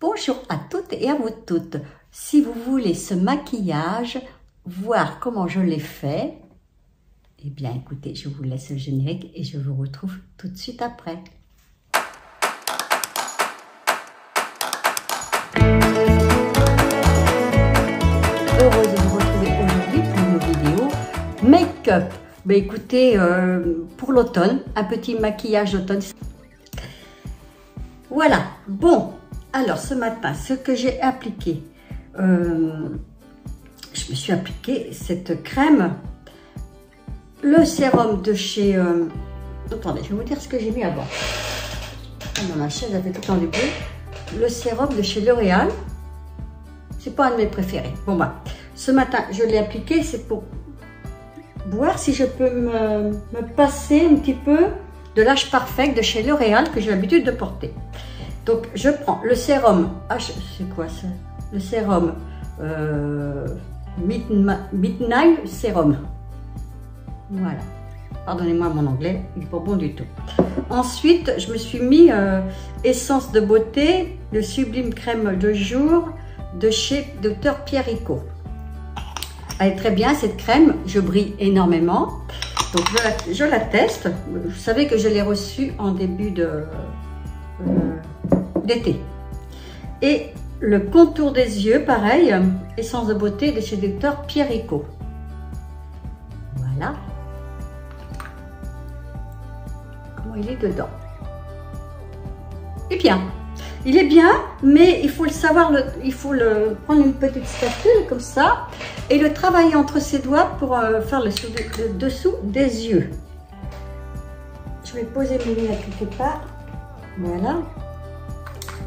Bonjour à toutes et à vous toutes. Si vous voulez ce maquillage, voir comment je l'ai fait, eh bien écoutez, je vous laisse le générique et je vous retrouve tout de suite après. Heureuse de vous retrouver aujourd'hui pour une vidéo make-up. Ben écoutez, pour l'automne, un petit maquillage d'automne. Voilà, bon. Alors, ce matin, ce que j'ai appliqué, je me suis appliqué cette crème, le sérum de chez... attendez, je vais vous dire ce que j'ai mis avant. Dans ma chaise, elle fait tout le temps du bruit. Le sérum de chez L'Oréal, c'est pas un de mes préférés. Bon, bah, ce matin, je l'ai appliqué, c'est pour voir si je peux me passer un petit peu de l'âge parfait de chez L'Oréal que j'ai l'habitude de porter. Donc, je prends le sérum, c'est quoi ça? Le sérum Midnight Serum. Voilà. Pardonnez-moi mon anglais, il n'est pas bon du tout. Ensuite, je me suis mis Essence de beauté, le sublime crème de jour de chez Dr Pierrico. Elle est très bien cette crème, je brille énormément. Donc, je la teste. Vous savez que je l'ai reçue en début d'été. Et le contour des yeux, pareil, essence de beauté de chez Dr Pierrico. Voilà. Comment il est dedans? Eh bien, il est bien, mais il faut le savoir, il faut prendre une petite spatule comme ça et le travailler entre ses doigts pour faire le dessous des yeux. Je vais poser mes lunettes quelque part. Voilà.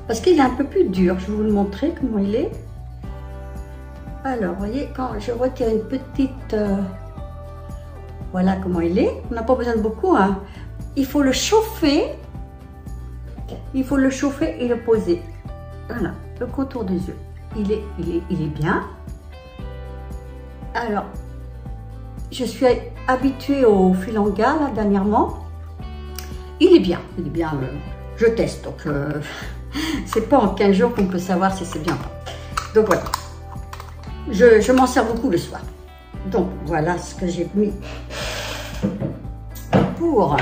Parce qu'il est un peu plus dur. Je vais vous le montrer comment il est. Alors, vous voyez, quand je retire une petite... voilà comment il est. On n'a pas besoin de beaucoup. Hein. Il faut le chauffer. Il faut le chauffer et le poser. Voilà, le contour des yeux. Il est bien. Alors, je suis habituée au filanga là, dernièrement. Il est bien. Je teste. Donc, c'est pas en 15 jours qu'on peut savoir si c'est bien ou pas. Donc voilà. Je m'en sers beaucoup le soir. Donc voilà ce que j'ai mis pour...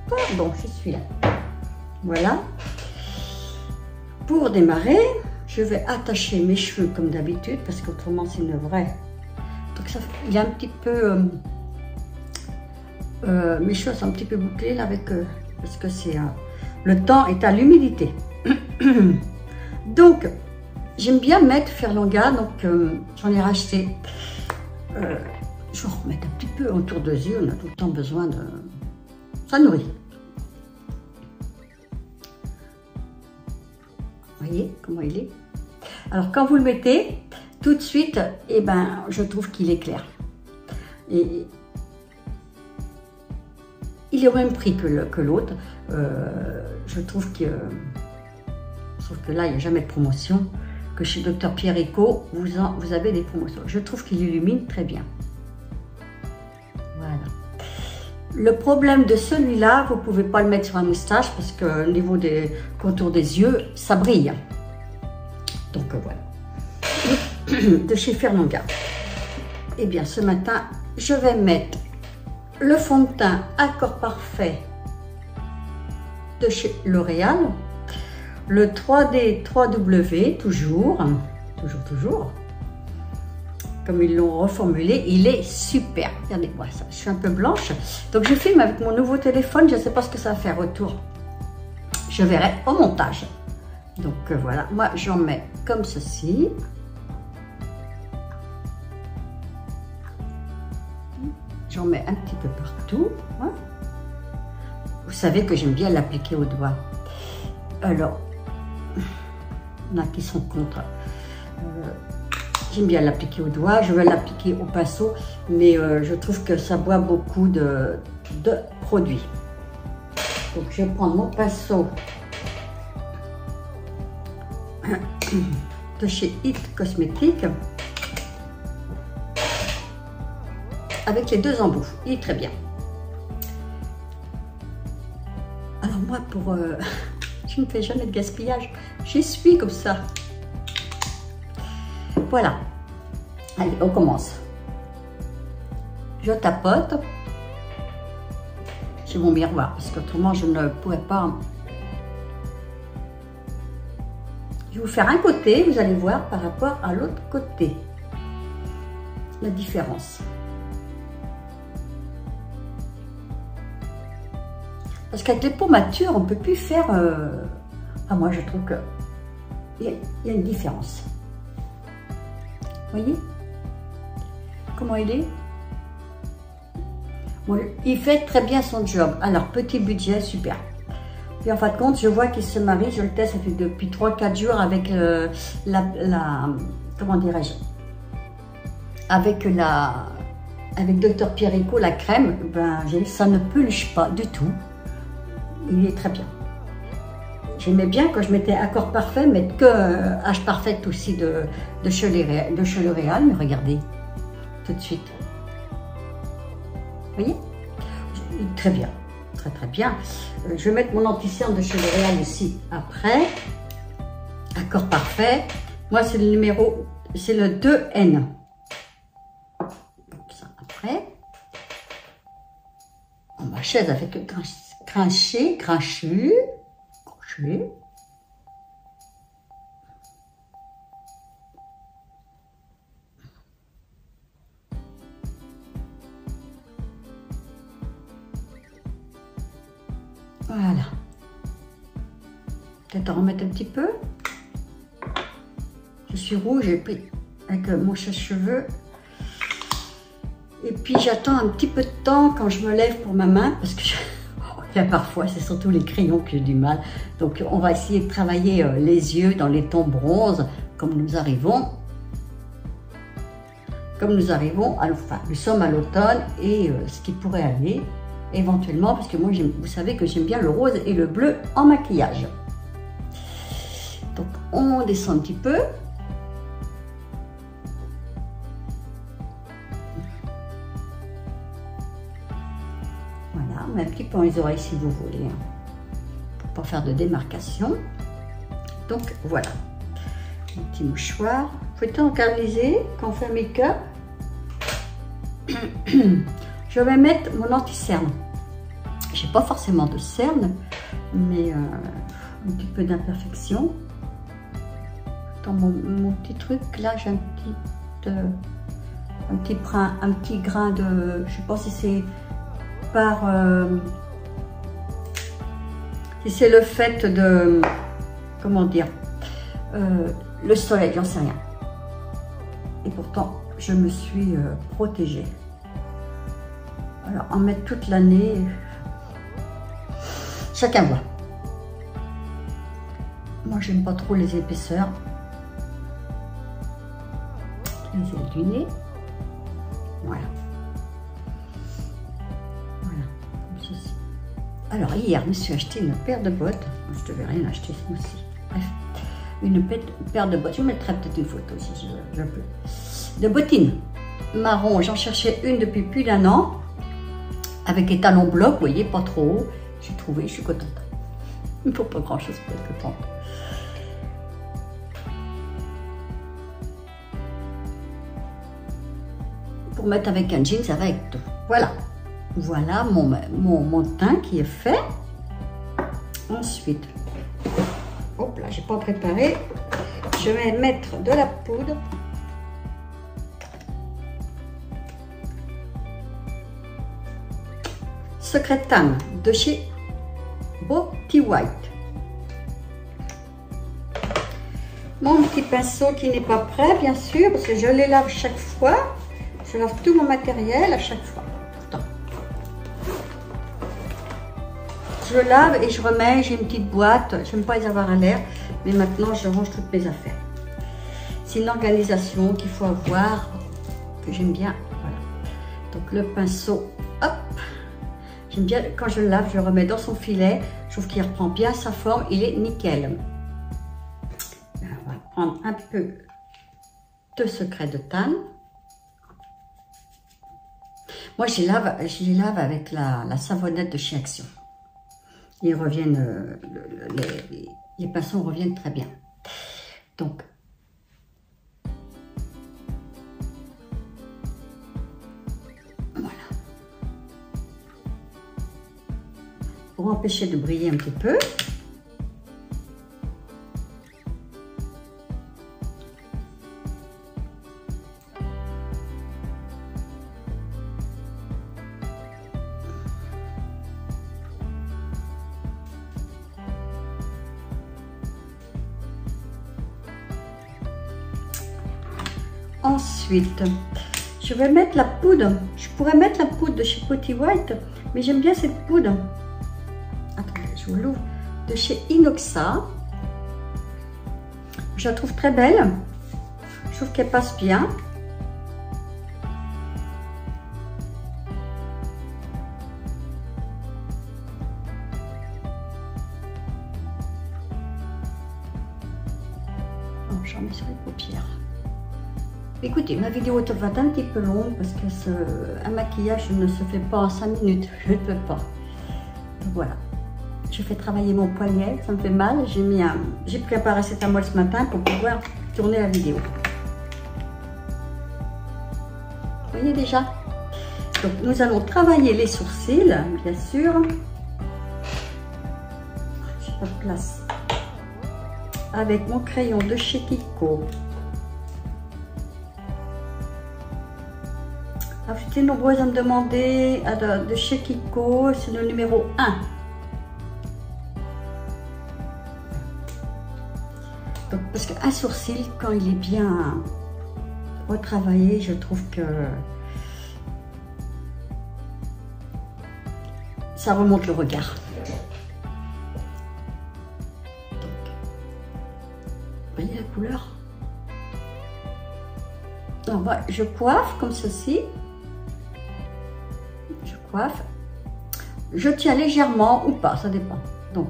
Pardon, je suis là. Voilà. Pour démarrer, je vais attacher mes cheveux comme d'habitude parce qu'autrement c'est une vraie. Donc ça, il y a un petit peu... mes cheveux sont un petit peu bouclés là avec... parce que c'est... le temps est à l'humidité. Donc, j'aime bien mettre Ferlanga, donc j'en ai racheté. Je vais en remettre un petit peu autour des yeux, on a tout le temps besoin de... Ça nourrit. Vous voyez comment il est? Alors, quand vous le mettez, tout de suite, eh ben, je trouve qu'il est clair. Et il est au même prix que l'autre. Je trouve que... Sauf que là, il n'y a jamais de promotion. Que chez Dr Pierrico, vous avez des promotions. Je trouve qu'il illumine très bien. Voilà. Le problème de celui-là, vous ne pouvez pas le mettre sur la moustache parce que au niveau des contours des yeux, ça brille. Donc voilà. De chez Ferlanga. Eh bien, ce matin, je vais mettre le fond de teint Accord Parfait de chez L'Oréal. Le 3D 3W, toujours, comme ils l'ont reformulé, il est super. Regardez-moi ça, je suis un peu blanche. Donc je filme avec mon nouveau téléphone, je ne sais pas ce que ça va faire retour. Je verrai au montage. Donc voilà, moi j'en mets comme ceci. J'en mets un petit peu partout. Hein. Vous savez que j'aime bien l'appliquer au doigt. Alors, il y en a qui sont contre. J'aime bien l'appliquer au doigt, je vais l'appliquer au pinceau, mais je trouve que ça boit beaucoup de produits. Donc, je vais prendre mon pinceau de chez It Cosmetics avec les deux embouts. Il est très bien. Alors, moi, pour... je ne fais jamais de gaspillage. J'y suis comme ça. Voilà. Allez, on commence. Je tapote. J'ai mon miroir, parce qu'autrement, je ne pourrais pas. Je vais vous faire un côté, vous allez voir par rapport à l'autre côté. La différence. Parce qu'avec les peaux matures, on ne peut plus faire... Enfin, moi, je trouve qu'il y a une différence. Vous voyez comment il est? Bon, il fait très bien son job. Alors, petit budget, super. Puis en fin de compte, je vois qu'il se marie. Je le teste, ça fait depuis 3-4 jours avec comment dirais-je? Avec Dr Pierrico, la crème. Ben, ça ne pulche pas du tout. Il est très bien. J'aimais bien quand je mettais Accord Parfait, mettre que H Parfait aussi de chez L'Oréal, mais regardez, tout de suite. Vous voyez? Très bien, très très bien. Je vais mettre mon anti-cerne de chez L'Oréal ici après. Accord Parfait. Moi, c'est le numéro, c'est le 2N. Comme ça, après. Ma chaise a fait que grincher. Voilà. Peut-être en remettre un petit peu. Je suis rouge, j'ai pris avec mon sèche-cheveux. Et puis j'attends un petit peu de temps quand je me lève pour ma main, parce que parfois c'est surtout les crayons que j'ai du mal. Donc on va essayer de travailler les yeux dans les tons bronze, comme nous arrivons. Enfin, nous sommes à l'automne et ce qui pourrait aller éventuellement, parce que moi vous savez que j'aime bien le rose et le bleu en maquillage. Donc on descend un petit peu. Voilà, on met un petit peu dans les oreilles si vous voulez, hein, pour pas faire de démarcation. Donc voilà, un petit mouchoir. Il faut organiser quand on fait un make-up. Je vais mettre mon anti-cerne. J'ai pas forcément de cerne, mais un petit peu d'imperfection. Dans mon petit truc, là j'ai un petit grain de, je sais pas si c'est par, si c'est le fait de, comment dire, le soleil, j'en sais rien. Et pourtant, je me suis protégée. Alors, en mettre toute l'année, chacun voit. Moi, j'aime pas trop les épaisseurs. Les ailes du nez. Voilà. Voilà, comme ceci. Alors, hier, je me suis acheté une paire de bottes. Je devais rien acheter ce mois-ci. Bref, une paire de bottes. Je mettrai peut-être une photo si je peux. De bottines marron. J'en cherchais une depuis plus d'1 an. Avec les talons blocs, vous voyez, pas trop haut. J'ai trouvé, je suis contente. Il ne faut pas grand-chose pour être contente. Pour mettre avec un jean, ça va avec tout. Voilà. Voilà mon teint qui est fait. Ensuite, hop là, j'ai pas préparé. Je vais mettre de la poudre. Secret Tan de chez Beauty White. Mon petit pinceau qui n'est pas prêt, bien sûr, parce que je les lave chaque fois. Je lave tout mon matériel à chaque fois. Je lave et je remets. J'ai une petite boîte. Je n'aime pas les avoir à l'air, mais maintenant je range toutes mes affaires. C'est une organisation qu'il faut avoir, que j'aime bien. Voilà. Donc le pinceau, hop. J'aime bien, quand je le lave, je le remets dans son filet. Je trouve qu'il reprend bien sa forme. Il est nickel. Alors, on va prendre un peu de Secret de Tan. Moi, je les lave avec la savonnette de chez Action. ils reviennent, les pinceaux reviennent très bien. Donc, voilà. Pour empêcher de briller un petit peu. Ensuite, je vais mettre la poudre. Je pourrais mettre la poudre de chez Potty White, mais j'aime bien cette poudre. Attendez, je vous l'ouvre. De chez Inoxa. Je la trouve très belle. Je trouve qu'elle passe bien. Oh, j'en mets sur les paupières. Écoutez, ma vidéo va être un petit peu longue parce que un maquillage ne se fait pas en 5 minutes. Je ne peux pas. Donc voilà. Je fais travailler mon poignet, ça me fait mal. J'ai pris un paracétamol ce matin pour pouvoir tourner la vidéo. Vous voyez déjà? Donc nous allons travailler les sourcils, bien sûr. J'ai pas de place. Avec mon crayon de chez Kiko. Alors, j'étais nombreuses à me demander de chez Kiko, c'est le numéro 1. Donc, parce qu'un sourcil, quand il est bien retravaillé, je trouve que ça remonte le regard. Donc, vous voyez la couleur? Alors, voilà, je coiffe comme ceci. Je coiffe. Je tiens légèrement ou pas, ça dépend. Donc,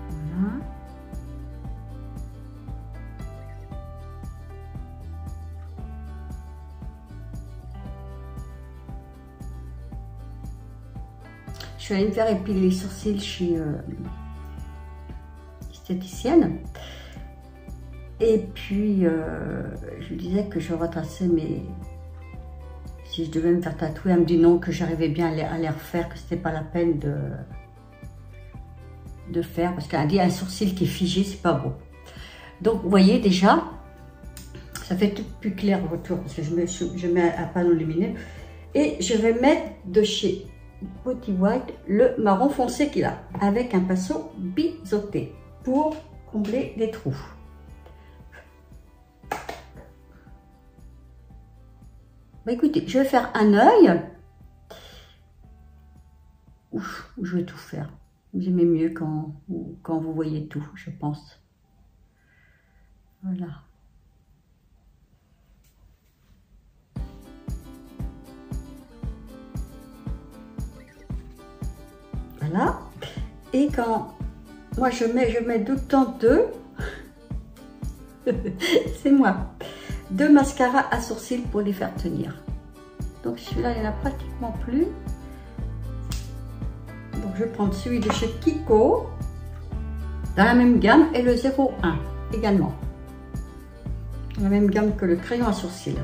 voilà. Je suis allée me faire épiler les sourcils chez esthéticienne. Et puis, je lui disais que je retraçais si je devais me faire tatouer, elle me dit non, que j'arrivais bien à les refaire, que c'était pas la peine de faire, parce qu'elle a dit un sourcil qui est figé, c'est pas beau. Donc, vous voyez déjà, ça fait tout plus clair autour, parce que je mets un panneau lumineux. Et je vais mettre de chez Potty White le marron foncé qu'il a, avec un pinceau biseauté, pour combler les trous. Bah écoutez, je vais faire un œil. Ouf, je vais tout faire. J'aimais mieux quand vous voyez tout, je pense. Voilà. Voilà. Et quand moi je mets tout le temps deux. C'est moi. 2 mascaras à sourcils pour les faire tenir. Donc celui-là, il n'y en a pratiquement plus. Donc je vais prendre celui de chez Kiko, dans la même gamme, et le 01 également. Dans la même gamme que le crayon à sourcils.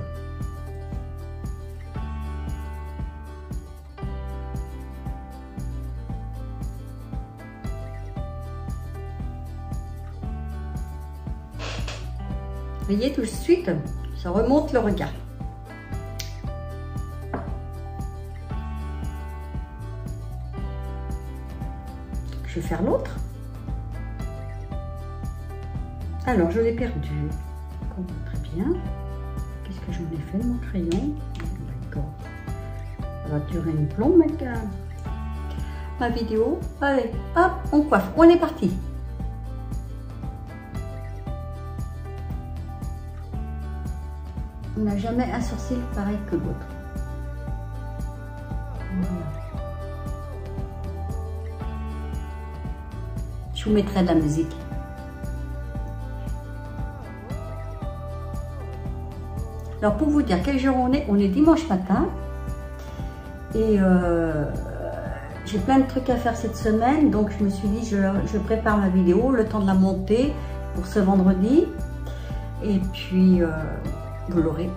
Vous voyez tout de suite, ça remonte le regard. Je vais faire l'autre. Alors, je l'ai perdu. Très bien. Qu'est-ce que j'en ai fait de mon crayon? D'accord. Ça va durer une plombe, ma vidéo. Allez, hop, on coiffe. On est parti. On n'a jamais un sourcil pareil que l'autre. Voilà. Je vous mettrai de la musique. Alors pour vous dire quel jour on est dimanche matin. Et j'ai plein de trucs à faire cette semaine, donc je me suis dit je prépare ma vidéo, le temps de la monter pour ce vendredi. Et puis vous l'aurez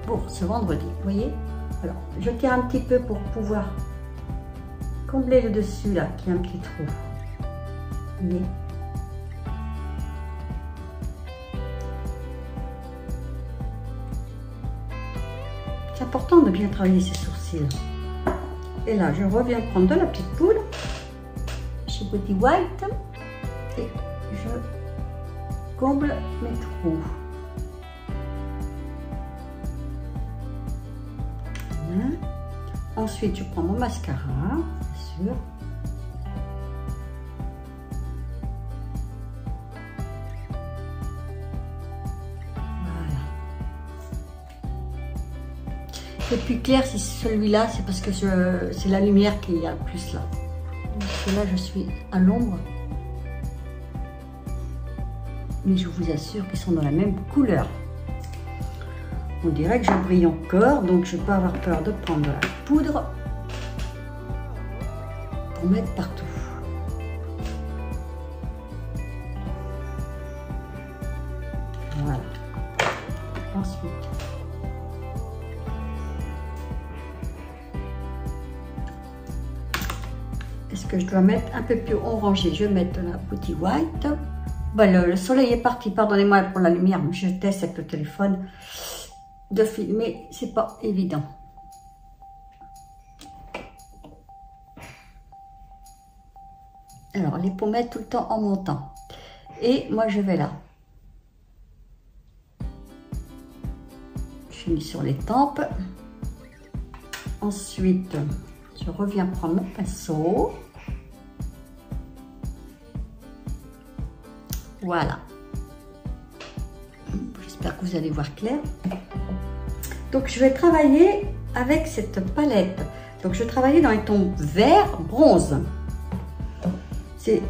pour ce vendredi, vous voyez. Alors je tire un petit peu pour pouvoir combler le dessus là, qui a un petit trou. Vous voyez. C'est important de bien travailler ses sourcils. Et là, je reviens prendre de la petite poudre chez Body White et je comble mes trous. Voilà. Ensuite, je prends mon mascara, bien sûr. Le plus clair, c'est celui-là, c'est parce que c'est la lumière qui y a le plus là. Parce que là, je suis à l'ombre. Mais je vous assure qu'ils sont dans la même couleur. On dirait que je brille encore, donc je ne vais pas avoir peur de prendre de la poudre pour mettre partout. Voilà. Ensuite. Est-ce que je dois mettre un peu plus orangé? Je vais mettre de la Body White. Bon, le soleil est parti, pardonnez-moi pour la lumière, mais je teste avec le téléphone de filmer, c'est pas évident. Alors, les pommettes tout le temps en montant. Et moi, je vais là. Je finis sur les tempes. Ensuite, je reviens prendre mon pinceau. Voilà. J'espère que vous allez voir clair. Donc, je vais travailler avec cette palette. Donc, je vais travailler dans les tons vert, bronze.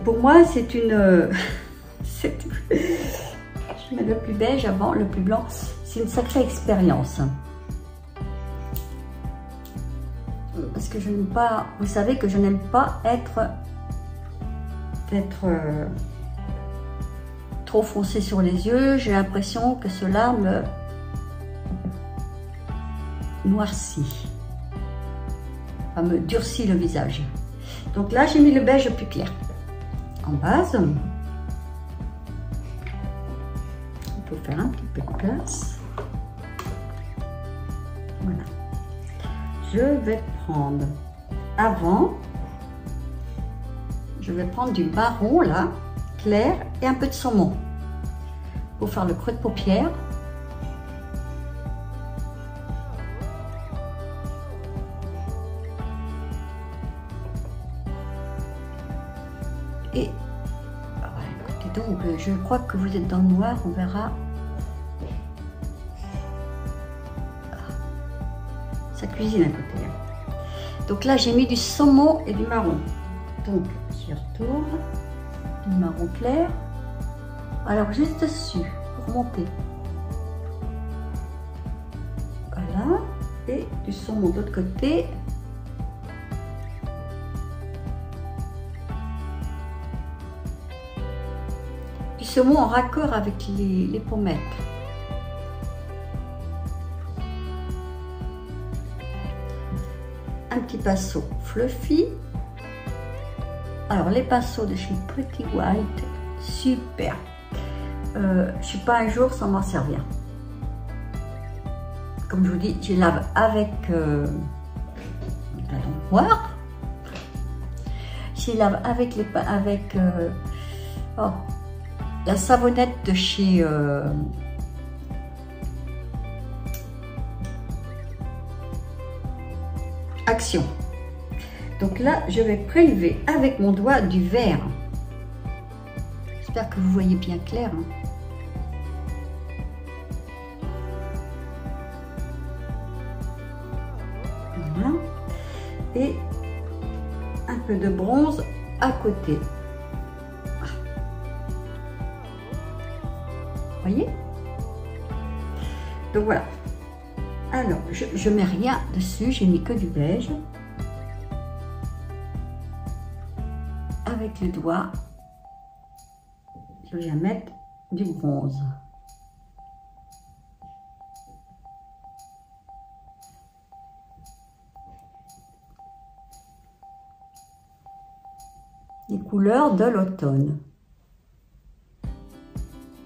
Pour moi, c'est une... je mets le plus beige avant, le plus blanc. C'est une sacrée expérience. Parce que je n'aime pas... Vous savez que je n'aime pas être trop foncé sur les yeux. J'ai l'impression que cela me noircit. Enfin, me durcit le visage. Donc là, j'ai mis le beige plus clair. En base, on peut faire un petit peu de place. Voilà. Je vais prendre avant, je vais prendre du marron là, clair et un peu de saumon pour faire le creux de paupière. Et écoutez donc, je crois que vous êtes dans le noir, on verra. Ça cuisine à côté. Donc là, j'ai mis du saumon et du marron. Donc, je retourne. Du marron clair. Alors, juste dessus, pour monter. Voilà. Et du saumon de l'autre côté. Du saumon en raccord avec les pommettes. Un petit pinceau fluffy. Alors les pinceaux de chez Pretty White, super. Je suis pas un jour sans m'en servir. Comme je vous dis, je lave avec la lampe noire. Je lave avec la savonnette de chez Action. Donc là, je vais prélever avec mon doigt du vert. J'espère que vous voyez bien clair. Hein. Voilà. Et un peu de bronze à côté. Vous voyez? Donc voilà. Alors, je mets rien dessus, j'ai mis que du beige. avec le doigt, je viens mettre du bronze. Les couleurs de l'automne.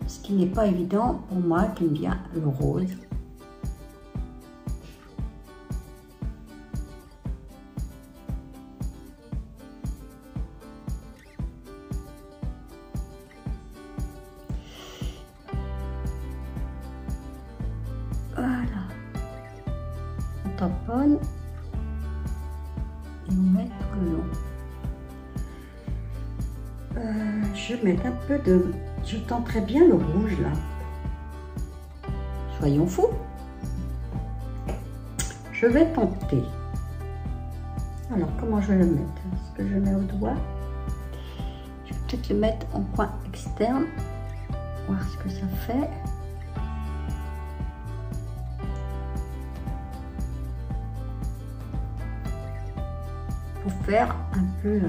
Ce qui n'est pas évident pour moi qui aime bien le rose. Voilà. On tamponne et on met tout le long. Je vais mettre un peu de... Je tenterai bien le rouge là. Soyons fous. Je vais tenter. Alors, comment je vais le mettre? Est-ce que je le mets au doigt? Je vais peut-être le mettre en coin externe. Voir ce que ça fait. Pour faire un peu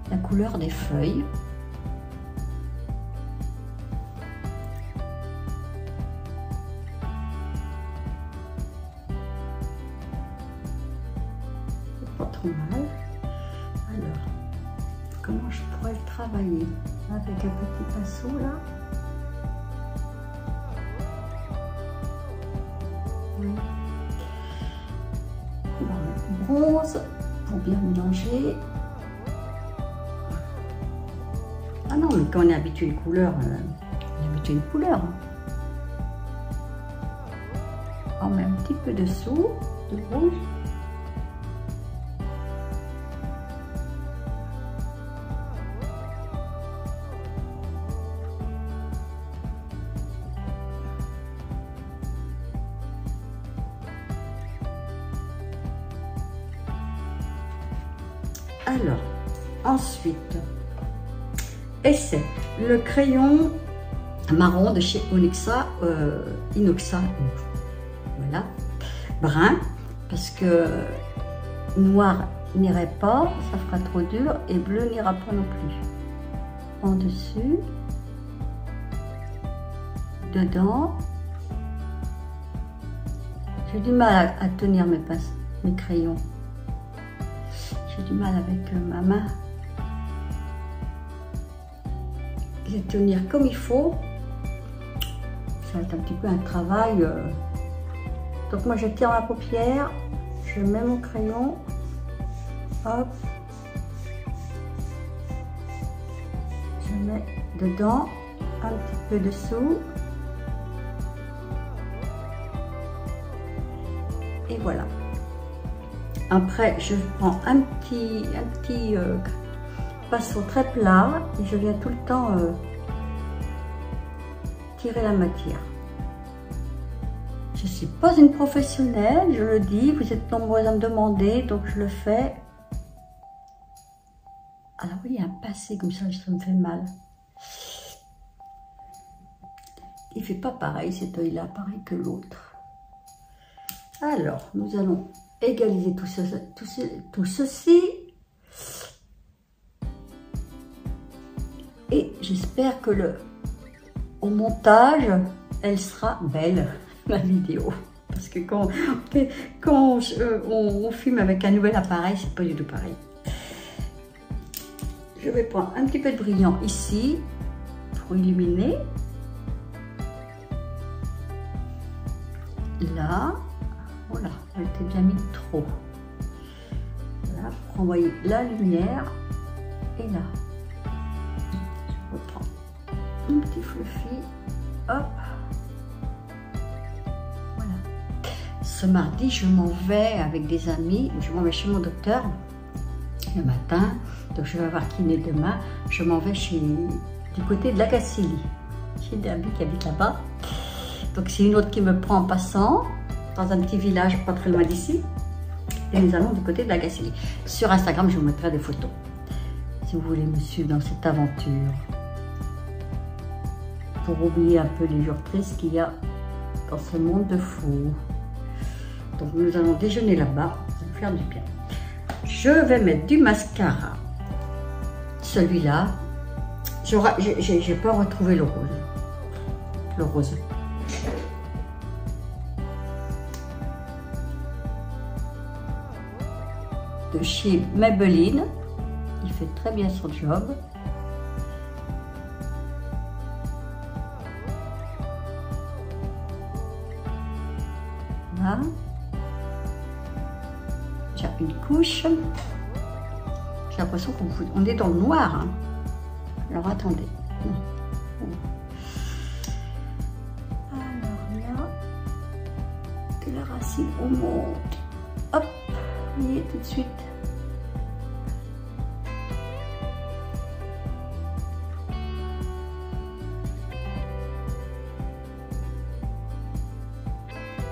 la couleur des feuilles. C'est pas trop mal. Alors, comment je pourrais le travailler? Avec un petit pinceau là. Oui. On va mettre du bronze pour bien mélanger. Ah non, mais quand on est habitué à une couleur, on est habitué à une couleur. On met un petit peu dessous, de rouge. Alors, ensuite, essaie le crayon marron de chez Onyxa, Inoxa, voilà, brun, parce que noir n'irait pas, ça fera trop dur, et bleu n'ira pas non plus. En dessus, dedans, j'ai du mal à tenir mes crayons. J'ai du mal avec ma main. Les tenir comme il faut. Ça va être un petit peu un travail. Donc moi je tire ma paupière, je mets mon crayon, hop, je mets dedans, un petit peu dessous. Et voilà. Après, je prends un petit pinceau très plat et je viens tout le temps tirer la matière. Je ne suis pas une professionnelle, je le dis, vous êtes nombreux à me demander, donc je le fais. Alors oui, un pincé comme ça me fait mal. Il ne fait pas pareil, cet œil-là, pareil que l'autre. Alors, nous allons égaliser tout ceci. Et j'espère que au montage, elle sera belle, la vidéo. Parce que quand on filme avec un nouvel appareil, c'est pas du tout pareil. Je vais prendre un petit peu de brillant ici, pour illuminer. Là. Voilà, elle était bien mise trop. Voilà, pour envoyer la lumière. Et là, je reprends un petit fluffy. Hop. Voilà. Ce mardi, je m'en vais avec des amis. Je m'en vais chez mon docteur le matin. Donc, je vais avoir kiné demain. Je m'en vais du côté de la Gacilly. J'ai des amis qui habitent là-bas. Donc, c'est une autre qui me prend en passant. Dans un petit village pas très loin d'ici. Et nous allons du côté de la Gacilly. Sur Instagram, je vous mettrai des photos. Si vous voulez me suivre dans cette aventure. Pour oublier un peu les jours tristes qu'il y a dans ce monde de fous. Donc nous allons déjeuner là-bas. Ça va nous faire du bien. Je vais mettre du mascara celui-là. J'ai pas retrouvé le rose. Le rose. De chez Maybelline. Il fait très bien son job. Là. J'ai une couche. J'ai l'impression qu'on est dans le noir. Hein. Alors attendez. Alors là, de la racine on monte. Hop, vous voyez tout de suite.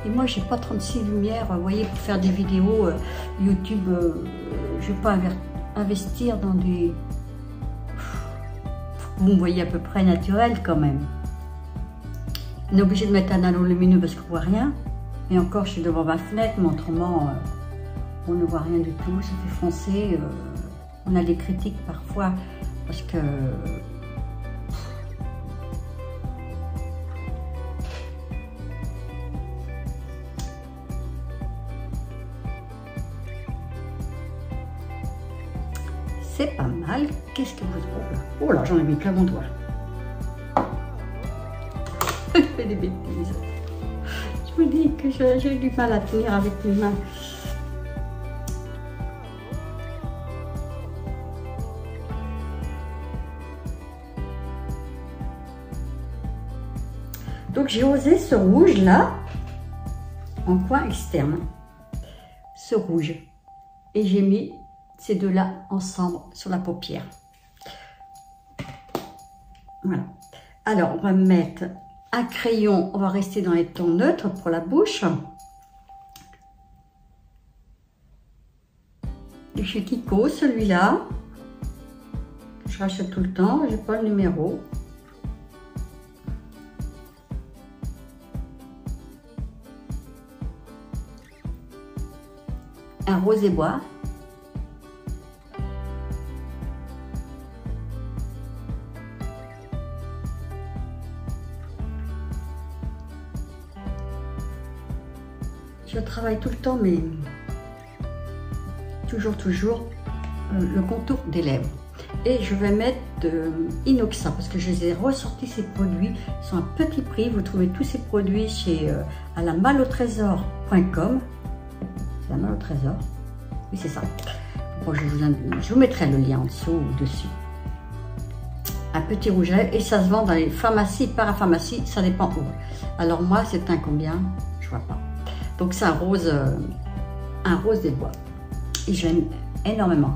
Et moi, j'ai pas 36 lumières, vous voyez, pour faire des vidéos YouTube. Je vais pas investir dans des... Vous me voyez à peu près naturel quand même. On est obligé de mettre un halo lumineux parce qu'on voit rien. Et encore, je suis devant ma fenêtre, mais autrement, on ne voit rien du tout. Ça fait foncer. On a des critiques parfois parce que... C'est pas mal. Qu'est-ce que vous... Oh là, j'en ai mis plein mon doigt. Je fais des bêtises. Je vous dis que j'ai du mal à tenir avec mes mains. Donc j'ai osé ce rouge là, en coin externe. Ce rouge. Et j'ai mis ces deux-là ensemble sur la paupière. Voilà. Alors, on va mettre un crayon. On va rester dans les tons neutres pour la bouche. De chez Kiko, celui-là. Je rachète tout le temps. J'ai pas le numéro. Un rosé bois. Je travaille tout le temps, mais toujours le contour des lèvres. Et je vais mettre de Inoxa parce que je les ai ressortis ces produits. Ils sont à petit prix. Vous trouvez tous ces produits chez à la malautrésor.com. C'est la Malle au Trésor. Oui, c'est ça. Bon, je vous mettrai le lien en dessous ou dessus. Un petit rouge à lèvres et ça se vend dans les pharmacies, parapharmacies, ça dépend où. Alors moi, c'est un combien? Je vois pas. Donc c'est un rose des bois. Et je l'aime énormément.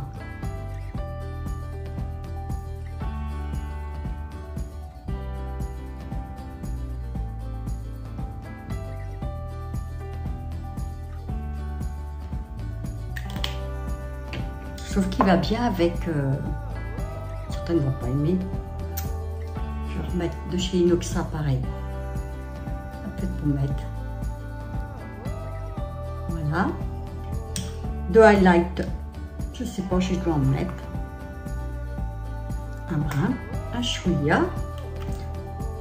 Je trouve qu'il va bien avec... certaines ne vont pas aimer. Je vais remettre de chez Inoxa pareil. Un peu de pommette. Voilà. De highlight, je ne sais pas si je dois en mettre. Un brin, un chouïa.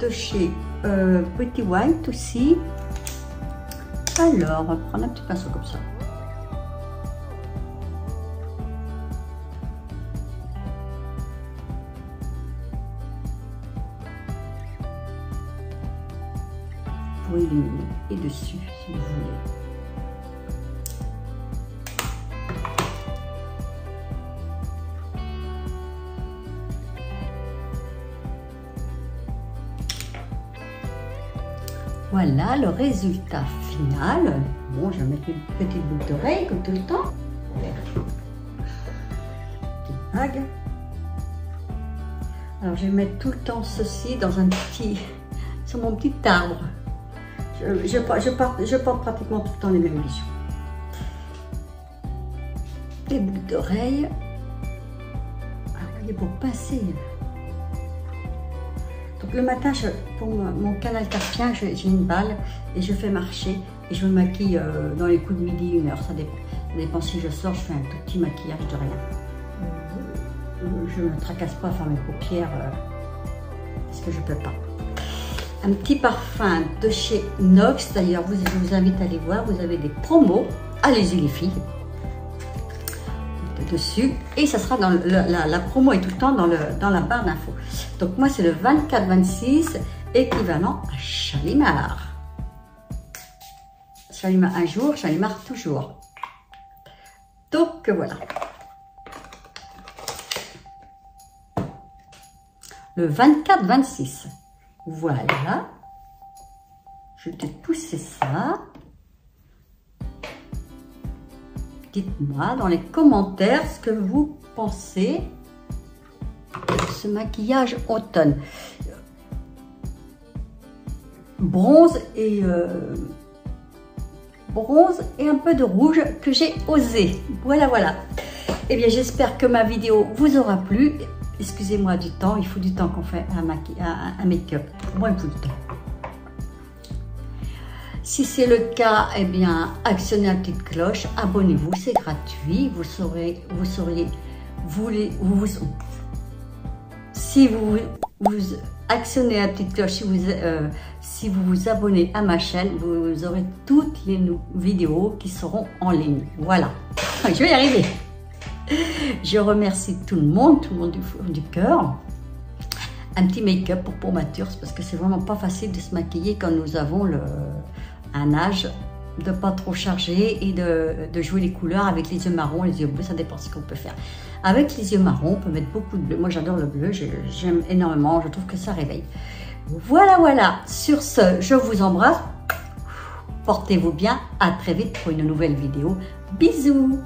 De chez Pretty White aussi. Alors, on va prendre un petit pinceau comme ça. Pour illuminer et dessus, si vous voulez. Voilà le résultat final. Bon, je vais mettre une petite boucle d'oreille comme tout le temps. Petite bague. Alors, je vais mettre tout le temps ceci dans un petit, sur mon petit arbre. Je porte pratiquement tout le temps les mêmes bijoux. Des boucles d'oreilles. Ah, voyez, pour passer. Donc le matin, pour mon canal carpien, j'ai une balle et je fais marcher et je me maquille dans les coups de midi, 1 heure, ça dépend. Ça dépend si je sors, je fais un tout petit maquillage de rien. je ne me tracasse pas à faire mes paupières parce que je ne peux pas. Un petit parfum de chez Nox, d'ailleurs je vous invite à aller voir, vous avez des promos, allez-y les filles, dessus, et ça sera dans la promo est tout le temps dans la barre d'infos. Donc moi c'est le 24-26, équivalent à Chalimard. Chalimard un jour, Chalimard toujours. Donc voilà. Le 24-26. Voilà. Je vais pousser ça. Dites-moi dans les commentaires ce que vous pensez de ce maquillage automne. Bronze et un peu de rouge que j'ai osé. Voilà, voilà. Eh bien, j'espère que ma vidéo vous aura plu. Excusez-moi du temps, il faut du temps qu'on fait un make-up. Moi, il faut du temps. Si c'est le cas, eh bien, actionnez la petite cloche, abonnez-vous, c'est gratuit. Si vous actionnez la petite cloche, si vous vous abonnez à ma chaîne, vous aurez toutes les vidéos qui seront en ligne. Voilà, je vais y arriver. Je remercie tout le monde du fond du cœur. Un petit make-up pour pourmature, parce que c'est vraiment pas facile de se maquiller quand nous avons un âge de pas trop chargé et de jouer les couleurs avec les yeux marrons, les yeux bleus, ça dépend de ce qu'on peut faire. Avec les yeux marrons, on peut mettre beaucoup de bleu. Moi, j'adore le bleu, j'aime énormément, je trouve que ça réveille. Voilà, voilà. Sur ce, je vous embrasse. Portez-vous bien. À très vite pour une nouvelle vidéo. Bisous.